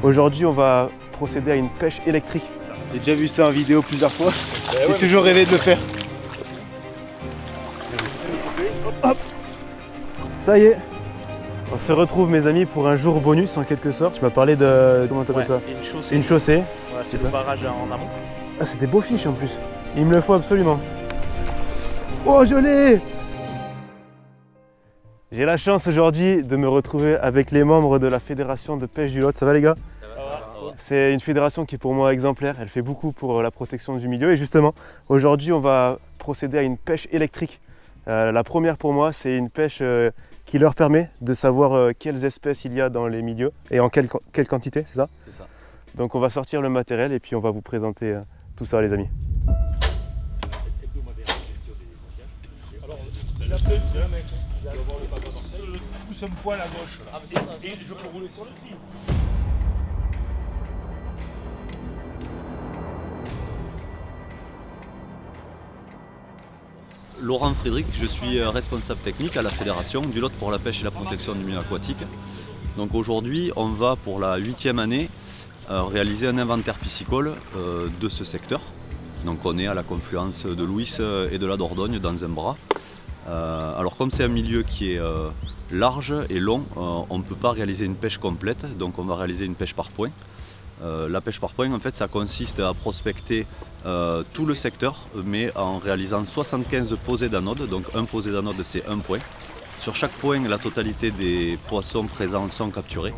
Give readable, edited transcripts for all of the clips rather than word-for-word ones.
Aujourd'hui, on va procéder à une pêche électrique. J'ai déjà vu ça en vidéo plusieurs fois. J'ai toujours rêvé de le faire. Hop. Ça y est, on se retrouve mes amis pour un jour bonus en quelque sorte. Tu m'as parlé de... comment t'appelles ça? Une chaussée. Une chaussée. Voilà, c'est le barrage en amont. Ah, c'est des beaux fiches en plus. Il me le faut absolument. Oh, je l'ai! J'ai la chance aujourd'hui de me retrouver avec les membres de la fédération de pêche du Lot. Ça va les gars? C'est une fédération qui est pour moi exemplaire. Elle fait beaucoup pour la protection du milieu. Et justement, aujourd'hui, on va procéder à une pêche électrique. La première pour moi, c'est une pêche qui leur permet de savoir quelles espèces il y a dans les milieux et en quelle quantité, c'est ça? C'est ça. Donc on va sortir le matériel et puis on va vous présenter tout ça les amis. Alors, la feuille, c'est la mec. Il va avoir le bâton parfait. Je pousse un poil à gauche. Là. Et je peux rouler sur le fil. Laurent Frédéric, je suis responsable technique à la Fédération du Lot pour la pêche et la protection du milieu aquatique. Donc aujourd'hui, on va pour la 8e année réaliser un inventaire piscicole de ce secteur. Donc on est à la confluence de l'Ouïs et de la Dordogne dans un bras. Alors comme c'est un milieu qui est large et long, on ne peut pas réaliser une pêche complète, donc on va réaliser une pêche par point. La pêche par point, en fait, ça consiste à prospecter tout le secteur, mais en réalisant 75 posées d'anodes. Donc un posé d'anode, c'est un point. Sur chaque point, la totalité des poissons présents sont capturés,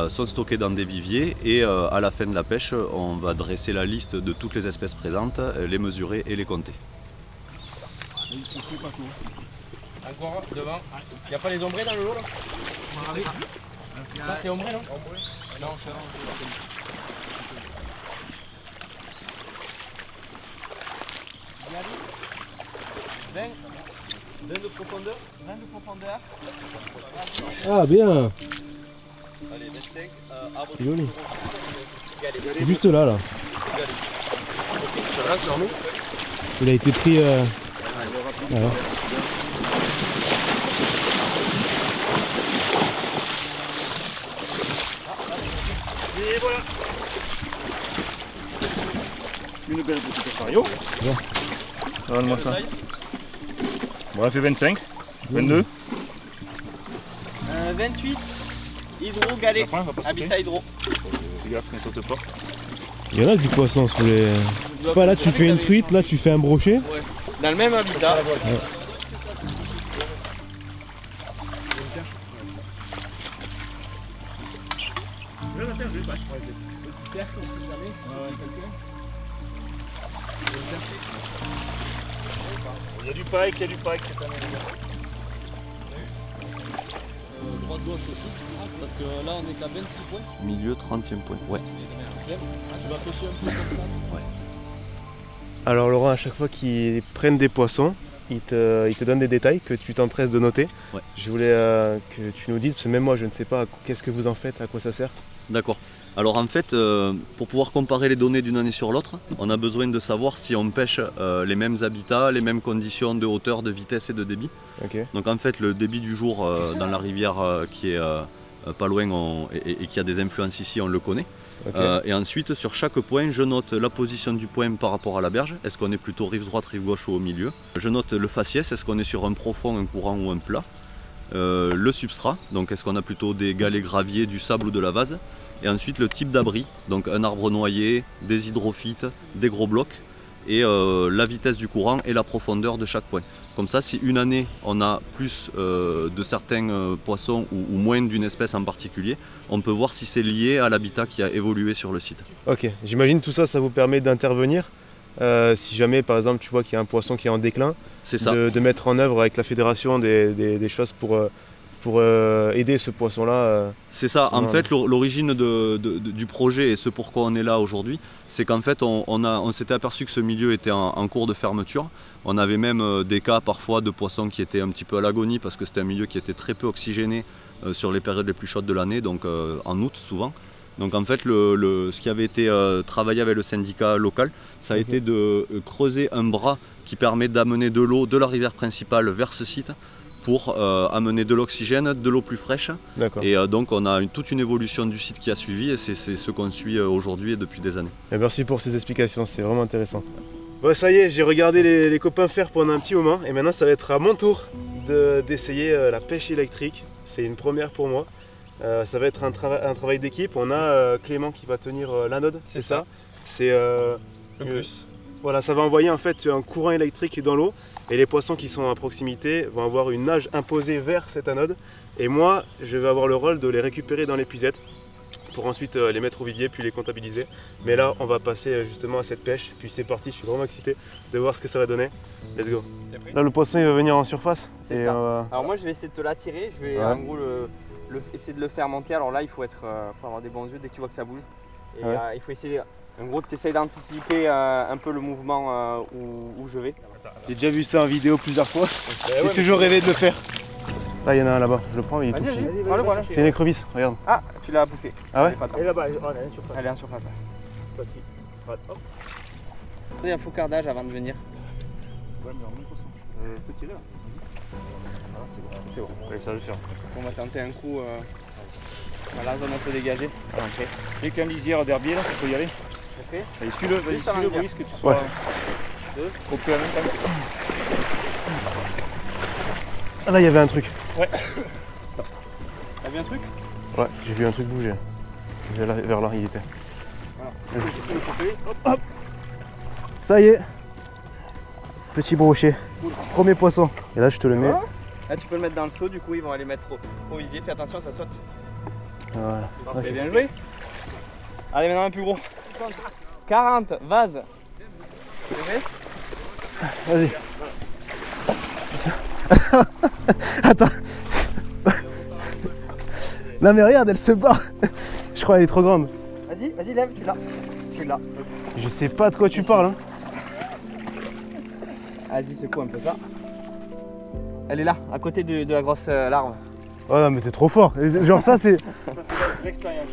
sont stockés dans des viviers et à la fin de la pêche, on va dresser la liste de toutes les espèces présentes, les mesurer et les compter. Encore devant. Il n'y a pas les ombrés dans le lot là? Ça c'est ombré non? Non, je sais. 20 de profondeur. 20 de profondeur. Ah bien. Allez, 25, arbre C'est joli. Galé. Juste là. Il a été pris... Alors. Et voilà. Une belle petite fario. Bon. Regarde-moi ça. Bon, elle fait 25, 22. 28, hydro, galet, Après, on va pas sauter. habitat hydro. Fais gaffe, ne saute pas. Il y en a du poisson sur les... Pas là tu fais une truite, là tu fais un brochet. Ouais. Dans le même habitat. Je vais la faire, je vais pas. Petit cercle, on sait jamais si il y a du pike, cette année. Droite-gauche aussi, parce que là on est à 26 points. Milieu, 30e point, ouais. Tu vas pêcher un peu comme ça. Ouais. Alors Laurent, à chaque fois qu'ils prennent des poissons, ils te donnent des détails que tu t'empresses de noter. Ouais. Je voulais que tu nous dises, parce que même moi je ne sais pas qu'est-ce que vous en faites, à quoi ça sert. D'accord. Alors en fait, pour pouvoir comparer les données d'une année sur l'autre, on a besoin de savoir si on pêche les mêmes habitats, les mêmes conditions de hauteur, de vitesse et de débit. Ok. Donc en fait, le débit du jour dans la rivière qui est pas loin et qui a des influences ici, on le connaît. Ok. Et ensuite, sur chaque point, je note la position du point par rapport à la berge. Est-ce qu'on est plutôt rive droite, rive gauche ou au milieu? Je note le faciès, est-ce qu'on est sur un profond, un courant ou un plat? Le substrat, donc est-ce qu'on a plutôt des galets graviers, du sable ou de la vase? Et ensuite le type d'abri, donc un arbre noyé, des hydrophytes, des gros blocs, et la vitesse du courant et la profondeur de chaque point. Comme ça, si une année on a plus de certains poissons ou moins d'une espèce en particulier, on peut voir si c'est lié à l'habitat qui a évolué sur le site. Ok, j'imagine tout ça, ça vous permet d'intervenir. Si jamais par exemple tu vois qu'il y a un poisson qui est en déclin, C'est ça. de mettre en œuvre avec la fédération des choses pour aider ce poisson-là. C'est ça, en Sinon, fait l'origine du projet et ce pourquoi on est là aujourd'hui, c'est qu'en fait on s'était aperçu que ce milieu était en cours de fermeture. On avait même des cas parfois de poissons qui étaient un petit peu à l'agonie parce que c'était un milieu qui était très peu oxygéné sur les périodes les plus chaudes de l'année, donc en août souvent. Donc en fait ce qui avait été travaillé avec le syndicat local, ça a été de creuser un bras qui permet d'amener de l'eau de la rivière principale vers ce site pour amener de l'oxygène, de l'eau plus fraîche. D'accord. Et donc on a toute une évolution du site qui a suivi et c'est ce qu'on suit aujourd'hui et depuis des années. Et merci pour ces explications, c'est vraiment intéressant. Bon, ça y est, j'ai regardé les copains faire pendant un petit moment et maintenant ça va être à mon tour d'essayer la pêche électrique. C'est une première pour moi. Ça va être un travail d'équipe. On a Clément qui va tenir l'anode, c'est ça. C'est le plus. Voilà, ça va envoyer en fait un courant électrique dans l'eau et les poissons qui sont à proximité vont avoir une nage imposée vers cette anode. Et moi, je vais avoir le rôle de les récupérer dans l'épuisette pour ensuite les mettre au vivier puis les comptabiliser. Mais là, on va passer justement à cette pêche. Puis c'est parti, je suis vraiment excité de voir ce que ça va donner. Let's go. Là, le poisson il va venir en surface. C'est ça. Alors moi je vais essayer de te l'attirer, je vais en gros essayer de le faire monter. Alors là il faut avoir des bons yeux dès que tu vois que ça bouge. Et il faut essayer, en gros tu essayes d'anticiper un peu le mouvement où je vais. J'ai déjà vu ça en vidéo plusieurs fois. J'ai toujours rêvé de le faire. Là, il y en a un là-bas, je le prends, il est tout petit. Voilà. C'est une écrevisse, regarde. Ah, tu l'as poussé. Ah ouais? Et là-bas, elle est en surface. Elle est en surface. Facile. Hop. Il y a un focardage avant de venir. Ouais, mais en même poisson. Je peux tirer là. C'est bon. Allez, ça va le faire. On va tenter un coup à la zone un peu dégagée. À l'entrée. J'ai qu'un lisière d'herbier là, tu peux y aller. Ok. Allez, suis-le, Juste à l'envers. Brice, que tu sois coupé en même temps. Ah là, il y avait un truc. Ouais. T'as vu un truc? Ouais, j'ai vu un truc bouger. Vers là, il était. Hop. Ça y est. Petit brochet. Premier poisson. Et là, je te le mets. Là tu peux le mettre dans le seau, du coup ils vont aller mettre au vivier. Fais attention, ça saute. Voilà. Okay. Bien joué. Allez, maintenant un plus gros. 40, vase. Vas-y. Attends. Non mais regarde, elle se barre. Je crois qu'elle est trop grande. Vas-y, lève, tu l'as. Je sais pas de quoi tu parles. Hein. Vas-y, secoue un peu ça. Elle est là, à côté de la grosse larve. Oh non mais t'es trop fort. Genre ça c'est... L'expérience.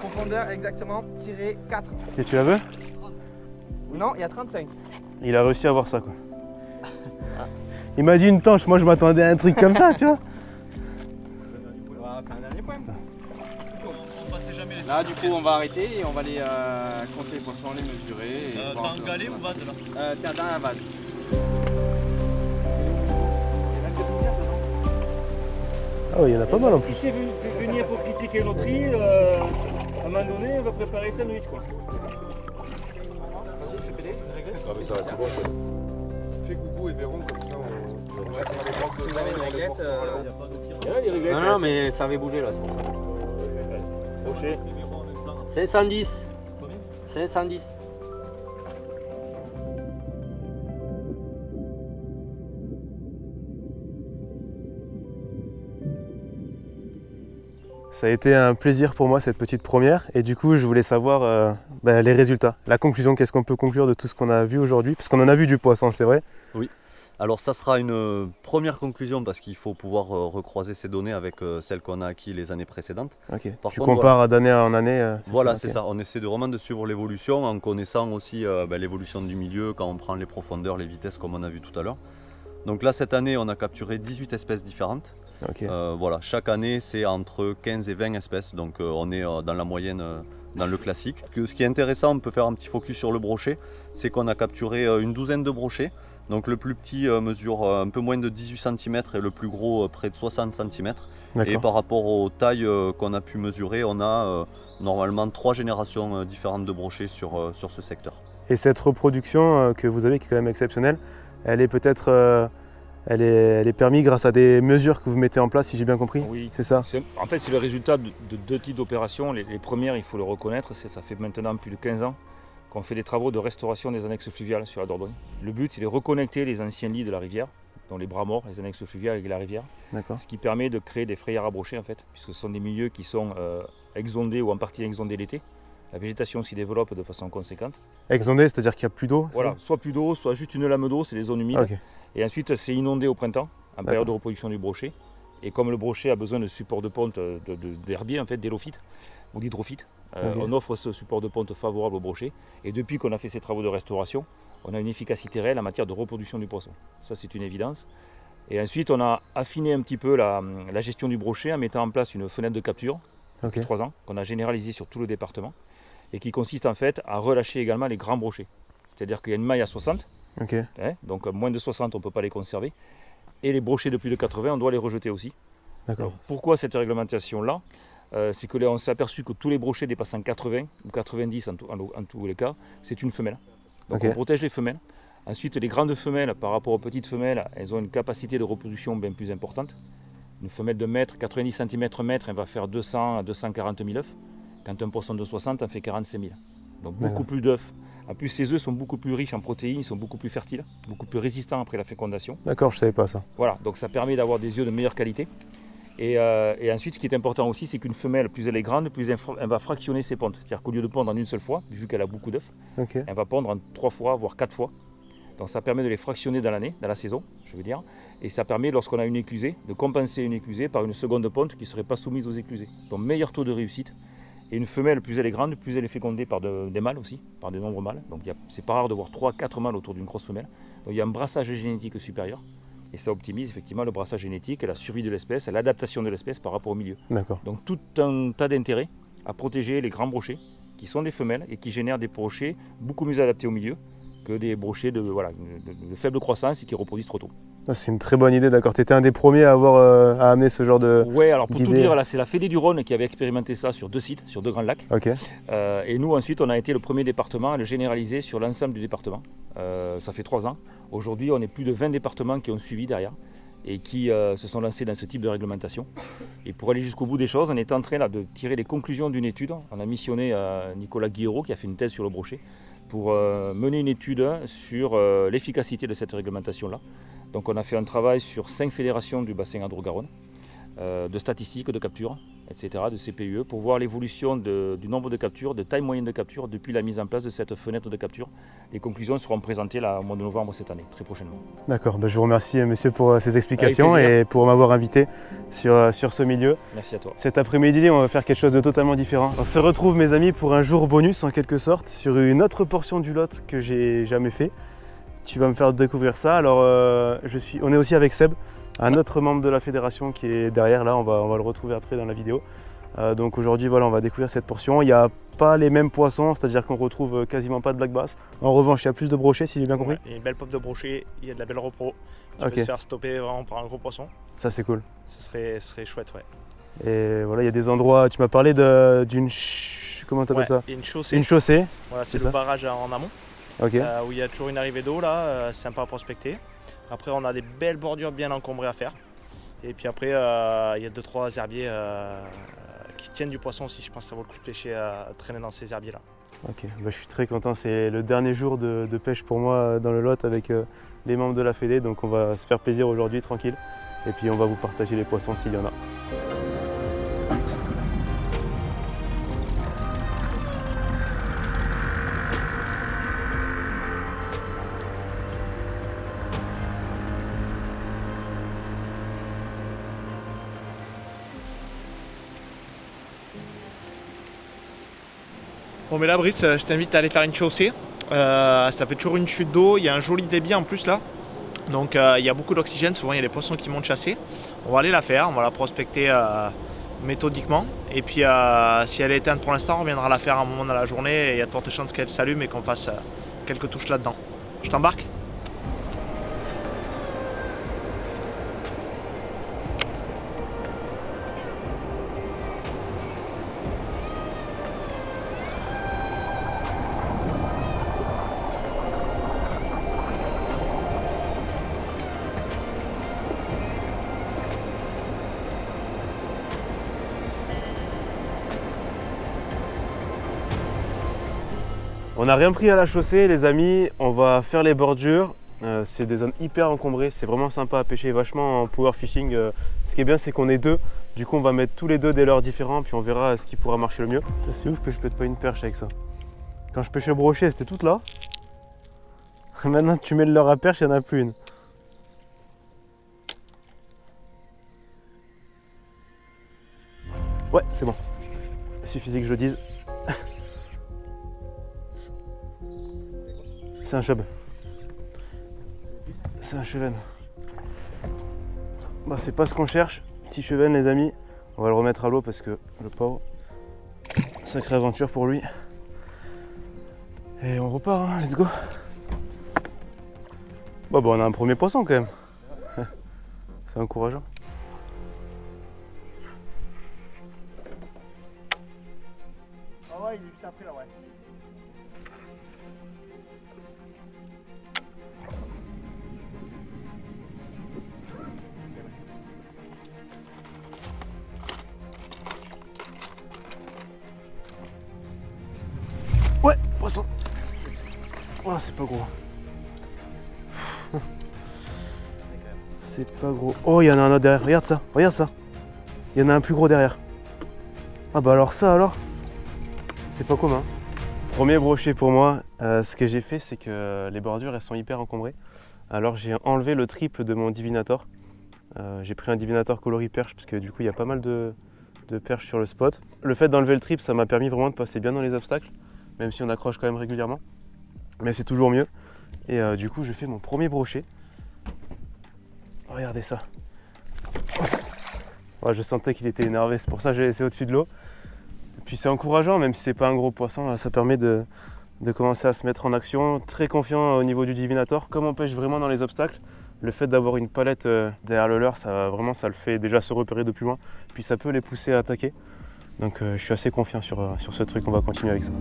Profondeur exactement, tiré 4. Et tu la veux? Non, il y a 35. Il a réussi à avoir ça quoi. Il m'a dit une tanche, moi je m'attendais à un truc comme ça, tu vois. On va faire un dernier point. Là du coup on va arrêter et on va aller compter les poissons, les mesurer. Dans un galet ou vase là? T'es dans un vase. Ah oui, il y en a pas mal en Si plus. c'est venir pour critiquer notre île, à un moment donné, on va préparer les sandwichs quoi. Vas-y, fais péter. Ah mais ça va, c'est bon. Fais Gougou et Véron comme ça. Vous avez une réglette. Il y a des réglettes. Non, mais ça avait bougé là, c'est pour ça. Rocher. 510. 510. Ça a été un plaisir pour moi cette petite première et du coup je voulais savoir les résultats, la conclusion, qu'est-ce qu'on peut conclure de tout ce qu'on a vu aujourd'hui, parce qu'on en a vu du poisson, c'est vrai. Oui, alors ça sera une première conclusion parce qu'il faut pouvoir recroiser ces données avec celles qu'on a acquises les années précédentes. Ok. Par Tu contre, compares d'année en année. Voilà, c'est ça. On essaie vraiment de suivre l'évolution en connaissant aussi l'évolution du milieu quand on prend les profondeurs, les vitesses comme on a vu tout à l'heure. Donc là cette année on a capturé 18 espèces différentes. Ok. Voilà, chaque année c'est entre 15 et 20 espèces, donc on est dans la moyenne, dans le classique. Ce qui est intéressant, on peut faire un petit focus sur le brochet, c'est qu'on a capturé une douzaine de brochets. Donc le plus petit mesure un peu moins de 18 cm et le plus gros près de 60 cm. Et par rapport aux tailles qu'on a pu mesurer, on a normalement 3 générations différentes de brochets sur ce secteur. Et cette reproduction que vous avez qui est quand même exceptionnelle, elle est peut-être... Elle est permise grâce à des mesures que vous mettez en place, si j'ai bien compris. Oui. C'est ça? En fait, c'est le résultat de deux types d'opérations. Les premières, il faut le reconnaître, ça fait maintenant plus de 15 ans qu'on fait des travaux de restauration des annexes fluviales sur la Dordogne. Le but, c'est de reconnecter les anciens lits de la rivière, dont les bras morts, les annexes fluviales avec la rivière. D'accord. Ce qui permet de créer des frayères à brochets, en fait, puisque ce sont des milieux qui sont exondés ou en partie exondés l'été. La végétation s'y développe de façon conséquente. Exondé, c'est-à-dire qu'il n'y a plus d'eau? Voilà, soit plus d'eau, soit juste une lame d'eau, c'est des zones humides. Ok. Et ensuite, c'est inondé au printemps, en période de reproduction du brochet. Et comme le brochet a besoin de support de ponte d'herbier, en fait, d'hélophytes ou d'hydrophytes, on offre ce support de ponte favorable au brochet. Et depuis qu'on a fait ces travaux de restauration, on a une efficacité réelle en matière de reproduction du poisson. Ça, c'est une évidence. Et ensuite, on a affiné un petit peu la gestion du brochet en mettant en place une fenêtre de capture depuis 3 ans, qu'on a généralisée sur tout le département, et qui consiste en fait à relâcher également les grands brochets. C'est-à-dire qu'il y a une maille à 60, donc moins de 60, on ne peut pas les conserver, et les brochets de plus de 80, on doit les rejeter aussi. D'accord. Pourquoi cette réglementation-là? C'est que là, on s'est aperçu que tous les brochets dépassant 80 ou 90 en tous les cas, c'est une femelle. Donc on protège les femelles. Ensuite, les grandes femelles, par rapport aux petites femelles, elles ont une capacité de reproduction bien plus importante. Une femelle de mètre, 90 cm mètre, elle va faire 200 à 240 000 œufs. Quand un poisson de 60 en fait 45 000. Donc beaucoup plus d'œufs. En plus, ces œufs sont beaucoup plus riches en protéines, ils sont beaucoup plus fertiles, beaucoup plus résistants après la fécondation. D'accord, je ne savais pas ça. Voilà, donc ça permet d'avoir des œufs de meilleure qualité. Et ensuite, ce qui est important aussi, c'est qu'une femelle, plus elle est grande, plus elle va fractionner ses pontes. C'est-à-dire qu'au lieu de pondre en une seule fois, vu qu'elle a beaucoup d'œufs, elle va pondre en 3 fois, voire 4 fois. Donc ça permet de les fractionner dans l'année, dans la saison, je veux dire. Et ça permet, lorsqu'on a une éclusée, de compenser une éclusée par une seconde ponte qui ne serait pas soumise aux éclusées. Donc meilleur taux de réussite. Et une femelle, plus elle est grande, plus elle est fécondée par des mâles aussi, par des nombres mâles. Donc c'est pas rare de voir 3-4 mâles autour d'une grosse femelle. Donc il y a un brassage génétique supérieur. Et ça optimise effectivement le brassage génétique, la survie de l'espèce, l'adaptation de l'espèce par rapport au milieu. D'accord. Donc tout un tas d'intérêts à protéger les grands brochets, qui sont des femelles et qui génèrent des brochets beaucoup mieux adaptés au milieu que des brochets de faible croissance et qui reproduisent trop tôt. Ah, c'est une très bonne idée, d'accord. Tu étais un des premiers à avoir à amener ce genre de. Ouais, alors pour tout d'idée. dire, là, c'est la Fédé du Rhône qui avait expérimenté ça sur 2 sites, sur 2 grands lacs. Et nous, ensuite, on a été le premier département à le généraliser sur l'ensemble du département. Ça fait 3 ans. Aujourd'hui, on est plus de 20 départements qui ont suivi derrière et qui se sont lancés dans ce type de réglementation. Et pour aller jusqu'au bout des choses, on est en train là, de tirer les conclusions d'une étude. On a missionné Nicolas Guillerot qui a fait une thèse sur le brochet pour mener une étude sur l'efficacité de cette réglementation-là. Donc on a fait un travail sur 5 fédérations du bassin Indre-Garonne, de statistiques, de captures, etc., de CPUE, pour voir l'évolution du nombre de captures, de taille moyenne de capture depuis la mise en place de cette fenêtre de capture. Les conclusions seront présentées là, au mois de novembre cette année, très prochainement. D'accord, je vous remercie monsieur pour ces explications et pour m'avoir invité sur ce milieu. Merci à toi. Cet après-midi, on va faire quelque chose de totalement différent. On se retrouve mes amis pour un jour bonus en quelque sorte, sur une autre portion du Lot que j'ai jamais fait. Tu vas me faire découvrir ça. Alors on est aussi avec Seb, un autre membre de la fédération qui est derrière là, on va le retrouver après dans la vidéo. Donc aujourd'hui voilà, on va découvrir cette portion. Il n'y a pas les mêmes poissons, c'est-à-dire qu'on retrouve quasiment pas de black bass. En revanche, il y a plus de brochets si j'ai bien compris. Ouais, il y a une belle pop de brochet, il y a de la belle repro. Tu peux se faire stopper vraiment par un gros poisson. Ça c'est cool. Ce serait chouette, ouais. Et voilà, il y a des endroits, tu m'as parlé d'une comment t'appelles ça? Il y a une chaussée. Une chaussée. Voilà, c'est le barrage en amont. Où il y a toujours une arrivée d'eau là, sympa à prospecter. Après on a des belles bordures bien encombrées à faire. Et puis après il y a 2-3 herbiers qui tiennent du poisson aussi, je pense que ça vaut le coup de pêcher à traîner dans ces herbiers là. Ok, je suis très content, c'est le dernier jour de pêche pour moi dans le Lot avec les membres de la Fédé, donc on va se faire plaisir aujourd'hui tranquille. Et puis on va vous partager les poissons s'il y en a. Bon mais là Brice, je t'invite à aller faire une chaussée. Ça fait toujours une chute d'eau, il y a un joli débit en plus là. Donc il y a beaucoup d'oxygène, souvent il y a des poissons qui montent chasser. On va aller la faire, on va la prospecter méthodiquement. Et puis si elle est éteinte pour l'instant, on reviendra la faire à un moment dans la journée et il y a de fortes chances qu'elle s'allume et qu'on fasse quelques touches là-dedans. Je t'embarque ? On n'a rien pris à la chaussée les amis, on va faire les bordures. C'est des zones hyper encombrées, c'est vraiment sympa à pêcher, vachement en power fishing. Ce qui est bien c'est qu'on est deux, du coup on va mettre tous les deux des leurres différents puis on verra ce qui pourra marcher le mieux. C'est ouf que je pète pas une perche avec ça. Quand je pêchais le brochet c'était toute là. Maintenant tu mets le leurre à perche, il n'y en a plus une. Ouais c'est bon, il suffisait que je le dise. C'est un chub. C'est un chevenne. Bah, c'est pas ce qu'on cherche. Petit chevenne les amis. On va le remettre à l'eau parce que le pauvre, sacrée aventure pour lui. Et on repart, hein, let's go. Bon, bah on a un premier poisson quand même. C'est encourageant. Ah ouais, il est juste après là, ouais. Ouais, poisson. Oh, c'est pas gros. C'est pas gros. Oh, il y en a un autre derrière. Regarde ça, regarde ça. Il y en a un plus gros derrière. Ah bah alors ça alors, c'est pas commun. Premier brochet pour moi. Ce que j'ai fait, c'est que les bordures elles sont hyper encombrées. Alors j'ai enlevé le triple de mon divinator. J'ai pris un divinator coloris perche parce que du coup il y a pas mal de perches sur le spot. Le fait d'enlever le triple, ça m'a permis vraiment de passer bien dans les obstacles, même si on accroche quand même régulièrement. Mais c'est toujours mieux. Et du coup je fais mon premier brochet. Regardez ça. Ouais, je sentais qu'il était énervé, c'est pour ça que j'ai laissé au-dessus de l'eau. Et puis c'est encourageant, même si c'est pas un gros poisson, ça permet de commencer à se mettre en action. Très confiant au niveau du divinator. Comme on pêche vraiment dans les obstacles, le fait d'avoir une palette derrière le leurre, ça le fait déjà se repérer de plus loin. Puis ça peut les pousser à attaquer. Donc je suis assez confiant sur ce truc, on va continuer avec ça.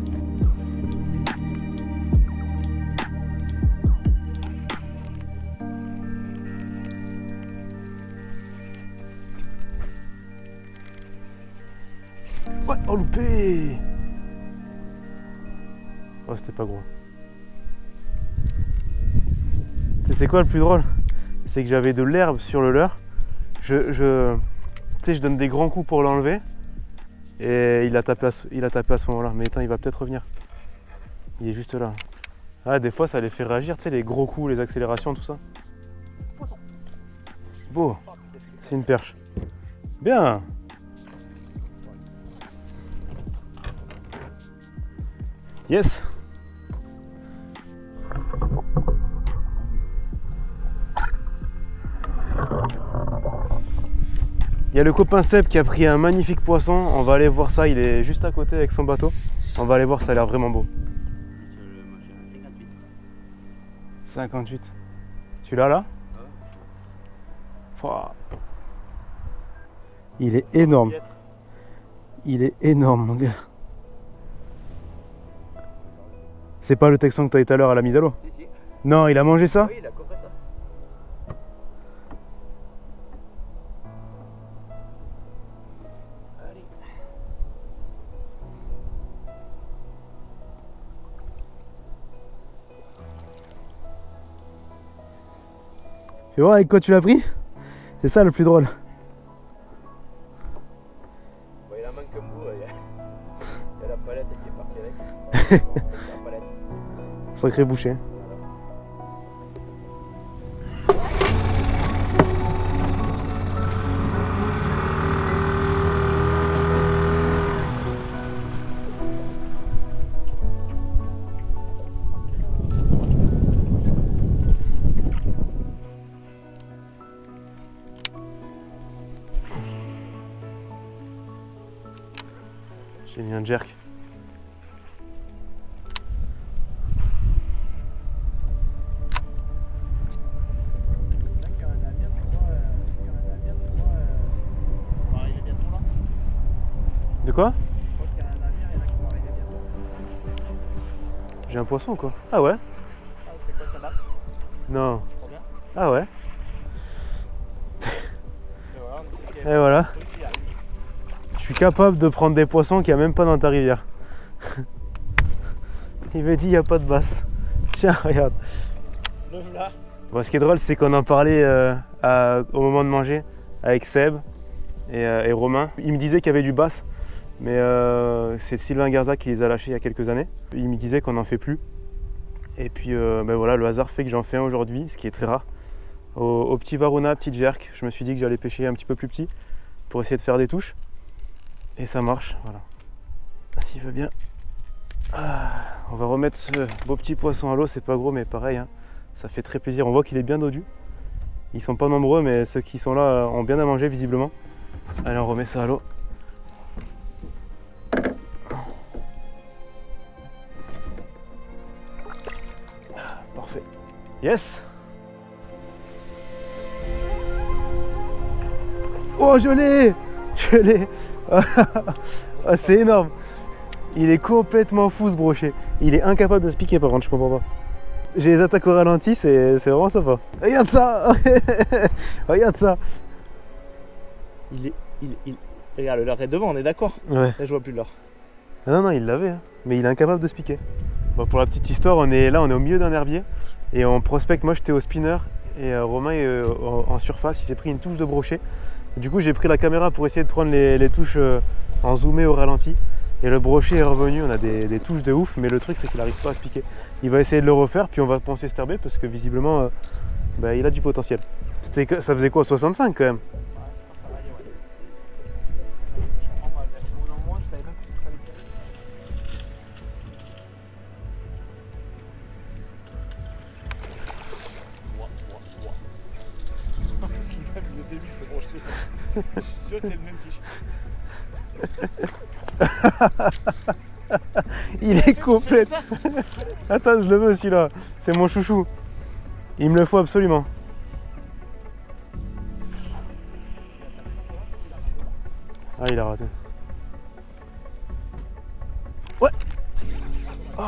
Ouais, oh loupé! Oh, c'était pas gros. Tu sais, c'est quoi le plus drôle? C'est que j'avais de l'herbe sur le leurre. Je donne des grands coups pour l'enlever. Et il a tapé à ce moment-là. Mais attends, il va peut-être revenir. Il est juste là. Ah, des fois, ça les fait réagir, tu sais, les gros coups, les accélérations, tout ça. Beau! C'est une perche. Bien! Yes! Il y a le copain Seb qui a pris un magnifique poisson. On va aller voir ça, il est juste à côté avec son bateau. On va aller voir, ça a l'air vraiment beau. 58. Celui-là là? Pouah. Il est énorme. Il est énorme mon gars. C'est pas le texan que tu as eu tout à l'heure à la mise à l'eau? Si, si. Non, il a mangé ça? Oui, il a coffré ça. Allez. Fais voir avec quoi tu l'as pris? C'est ça le plus drôle. Bon, il en manque un bout. Il y a la palette qui est partie avec. La palette. Sacré boucher. J'ai mis un jerk. De quoi? J'ai un poisson ou quoi? Ah ouais? C'est quoi sa basse? Non. Trop bien. Ah ouais? Et voilà, on dit Et voilà. Je suis capable de prendre des poissons qu'il n'y a même pas dans ta rivière. Il me dit il n'y a pas de basse. Tiens, regarde. le voilà. Bon, ce qui est drôle, c'est qu'on en parlait au moment de manger avec Seb et Romain. Il me disait qu'il y avait du basse, mais c'est Sylvain Garza qui les a lâchés il y a quelques années. Il me disait qu'on n'en fait plus. Et puis ben voilà, le hasard fait que j'en fais un aujourd'hui, ce qui est très rare. Au petit Varuna, petit jerk, je me suis dit que j'allais pêcher un petit peu plus petit pour essayer de faire des touches. Et ça marche, voilà. S'il veut bien. Ah, on va remettre ce beau petit poisson à l'eau, c'est pas gros mais pareil, hein, ça fait très plaisir. On voit qu'il est bien dodu. Ils sont pas nombreux, mais ceux qui sont là ont bien à manger visiblement. Allez, on remet ça à l'eau. Parfait. Yes! Oh, je l'ai! Je l'ai! Ah, c'est énorme! Il est complètement fou ce brochet. Il est incapable de se piquer par contre, je comprends pas. J'ai les attaques au ralenti, c'est vraiment sympa. Regarde ça! Regarde ça! Regarde, le leurre est devant, on est d'accord? Ouais. Là, je vois plus le leurre. Ah non, il l'avait, hein. Mais il est incapable de se piquer. Bon, pour la petite histoire, on est au milieu d'un herbier et on prospecte. Moi, j'étais au spinner et Romain est en surface. Il s'est pris une touche de brochet. Et du coup, j'ai pris la caméra pour essayer de prendre les touches en zoomé au ralenti. Et le brochet est revenu, on a des touches de ouf, mais le truc c'est qu'il n'arrive pas à se piquer. Il va essayer de le refaire, puis on va penser sterber parce que visiblement, il a du potentiel. Ça faisait quoi, 65 quand même? Je suis sûr que c'est le même fiche. Il est complet. Attends, je le veux celui-là. C'est mon chouchou. Il me le faut absolument. Ah, il a raté. Ouais. Oh.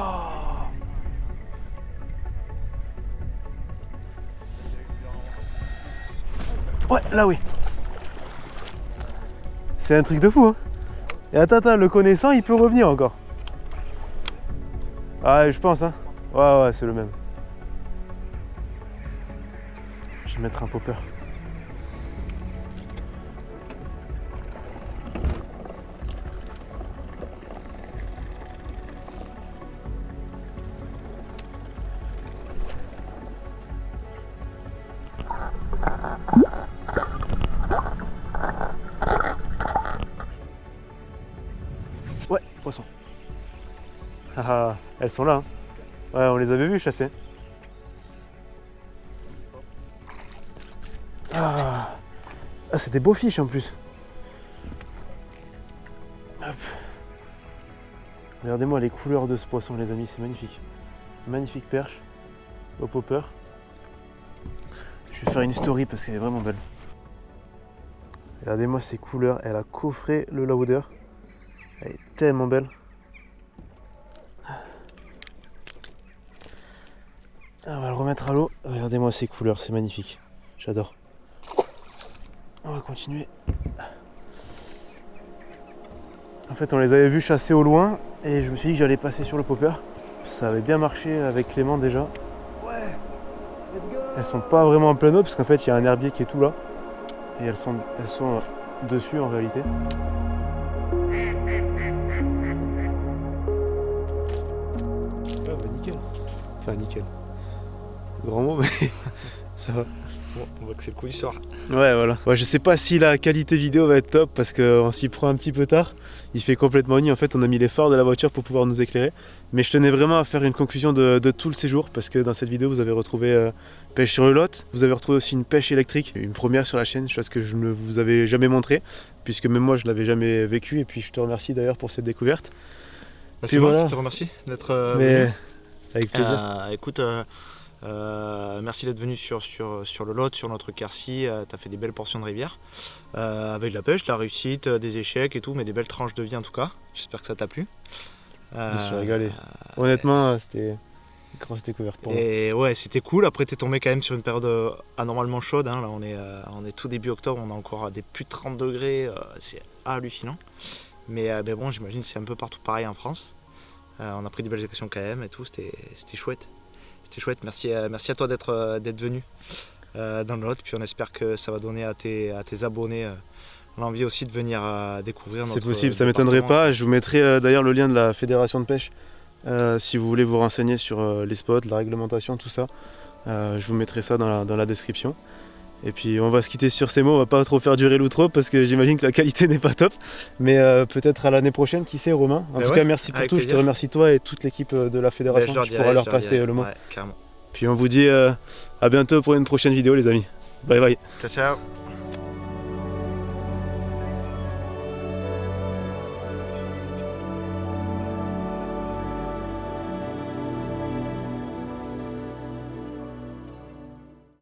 Ouais, là oui. C'est un truc de fou, hein. Et attends, le connaissant, il peut revenir encore. Ah, je pense, hein. Ouais, c'est le même. Je vais mettre un popper. Ouais, poisson. Ah, elles sont là. Hein. Ouais, on les avait vues chasser. Ah, c'est des beaux fiches en plus. Hop. Regardez-moi les couleurs de ce poisson, les amis, c'est magnifique. Magnifique perche au popper. Je vais faire une story parce qu'elle est vraiment belle. Regardez-moi ces couleurs, elle a coffré le lauder. Elle est tellement belle. On va le remettre à l'eau. Regardez-moi ces couleurs, c'est magnifique. J'adore. On va continuer. En fait, on les avait vus chasser au loin et je me suis dit que j'allais passer sur le popper. Ça avait bien marché avec Clément déjà. Ouais. Elles sont pas vraiment en plein eau parce qu'en fait, il y a un herbier qui est tout là. Et elles sont dessus en réalité. Ah bah nickel. Enfin nickel. Grand mot, mais ça va. Bon, on voit que c'est le coup du soir. Ouais, voilà. Ouais, je sais pas si la qualité vidéo va être top parce qu'on s'y prend un petit peu tard. Il fait complètement nuit. En fait, on a mis les phares de la voiture pour pouvoir nous éclairer. Mais je tenais vraiment à faire une conclusion de tout le séjour parce que dans cette vidéo, vous avez retrouvé pêche sur le Lot. Vous avez retrouvé aussi une pêche électrique, une première sur la chaîne, chose que je ne vous avais jamais montrée puisque même moi, je l'avais jamais vécu. Et puis, je te remercie d'ailleurs pour cette découverte. Bah, c'est moi qui te remercie d'être venu. Avec plaisir. Écoute, merci d'être venu sur le Lot, sur notre Quercy. Tu as fait des belles portions de rivière avec de la pêche, de la réussite, des échecs et tout, mais des belles tranches de vie en tout cas. J'espère que ça t'a plu. Je me suis régalé. Honnêtement, c'était une grosse découverte pour moi. Et ouais, c'était cool. Après, t'es tombé quand même sur une période anormalement chaude. Hein. Là, on est tout début octobre, on a encore des plus de 30 degrés. C'est hallucinant. Mais bon, j'imagine que c'est un peu partout pareil en France. On a pris des belles occasions quand même et tout. C'était chouette. C'était chouette, merci à toi d'être venu dans le Lot, puis on espère que ça va donner à tes abonnés l'envie aussi de venir découvrir notre... C'est possible, ça ne m'étonnerait pas. Je vous mettrai d'ailleurs le lien de la fédération de pêche si vous voulez vous renseigner sur les spots, la réglementation, tout ça. Je vous mettrai ça dans la description. Et puis on va se quitter sur ces mots, on va pas trop faire durer l'outro parce que j'imagine que la qualité n'est pas top. Mais peut-être à l'année prochaine, qui sait Romain. En tout cas merci pour tout, plaisir. Je te remercie toi et toute l'équipe de la fédération, tu pourras leur passer le mot. Ouais, carrément. Puis on vous dit à bientôt pour une prochaine vidéo les amis. Bye bye. Ciao ciao.